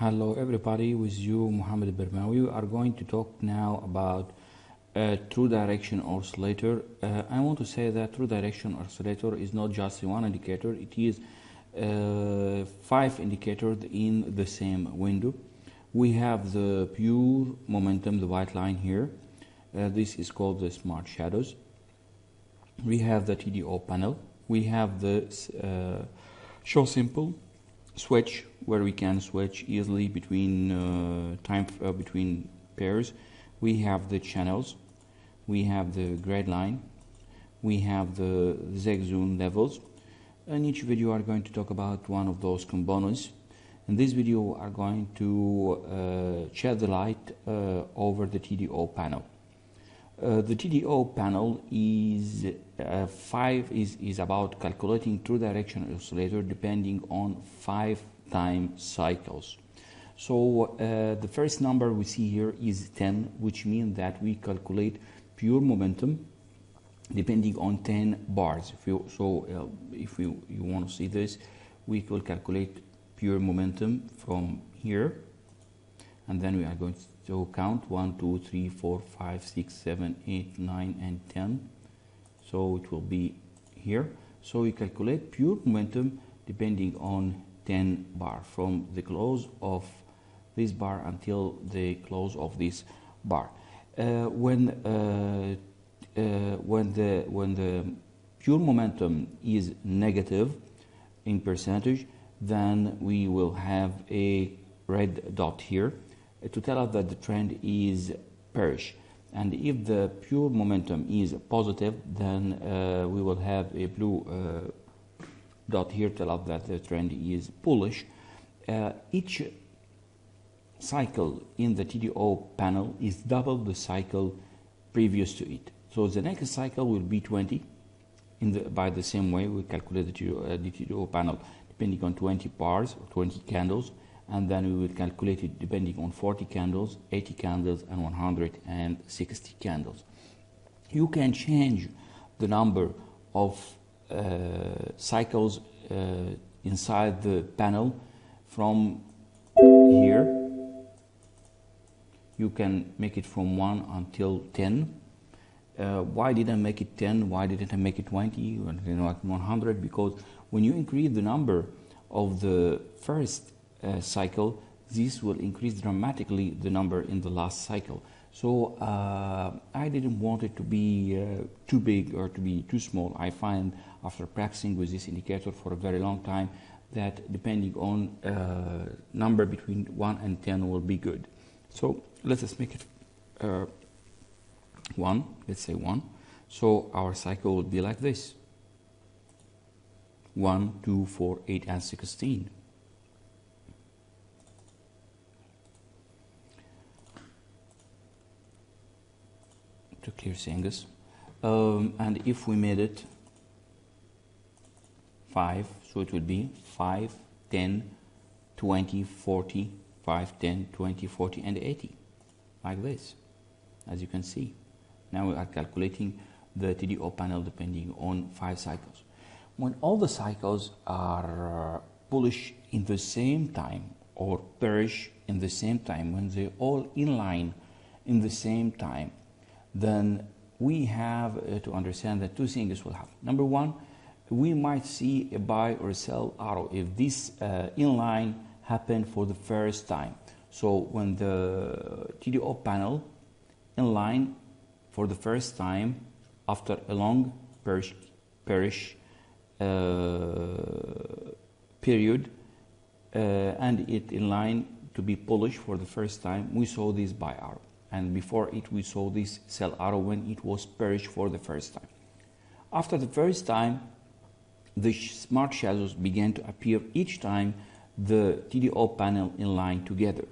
Hello everybody, with you Mohammed Bermawi. We are going to talk now about true direction oscillator. I want to say that true direction oscillator is not just one indicator, it is 5 indicators in the same window. We have the pure momentum, the white line here. This is called the smart shadows. We have the TDO panel. We have the show simple switch, where we can switch easily between between pairs. We have the channels. We have the grid line. We have the Z zone levels. In each video, we are going to talk about one of those components. In this video, we are going to shed the light over the TDO panel. The TDO panel is is about calculating true direction oscillator depending on 5 time cycles. So the first number we see here is 10, which means that we calculate pure momentum depending on 10 bars. If you want to see this, we will calculate pure momentum from here, and then we are going to count 1, 2, 3, 4, 5, 6, 7, 8, 9, and 10. So it will be here. So we calculate pure momentum depending on 10 bar, from the close of this bar until the close of this bar. When the pure momentum is negative in percentage, then we will have a red dot here to tell us that the trend is bearish. And if the pure momentum is positive, then we will have a blue dot here to tell us that the trend is bullish. Each cycle in the TDO panel is double the cycle previous to it. So the next cycle will be 20. By the same way, we calculate the TDO panel depending on 20 bars or 20 candles, and then we will calculate it depending on 40 candles, 80 candles, and 160 candles. You can change the number of cycles inside the panel from here. You can make it from 1 until 10. Why did I make it 10? Why didn't I make it 20 or 100? Because when you increase the number of the first cycle, this will increase dramatically the number in the last cycle. So I didn't want it to be too big or to be too small. I find after practicing with this indicator for a very long time that depending on number between 1 and 10 will be good. So let us make it 1. Let's say 1. So our cycle will be like this: 1, 2, 4, 8, and 16. To clear things, and if we made it 5, so it would be 5, 10, 20, 40, 5, 10, 20, 40, and 80, like this, as you can see. Now we are calculating the TDO panel depending on 5 cycles. When all the cycles are bullish in the same time or bearish in the same time, when they all in line in the same time, then we have to understand that 2 things will happen. Number 1, we might see a buy or sell arrow if this inline happened for the first time. So when the TDO panel inline for the first time after a long bearish period, and it inline to be bullish for the first time, we saw this buy arrow. And before it, we saw this sell arrow when it was bearish for the first time. After the first time, the smart shadows began to appear each time the TDO panel in line together.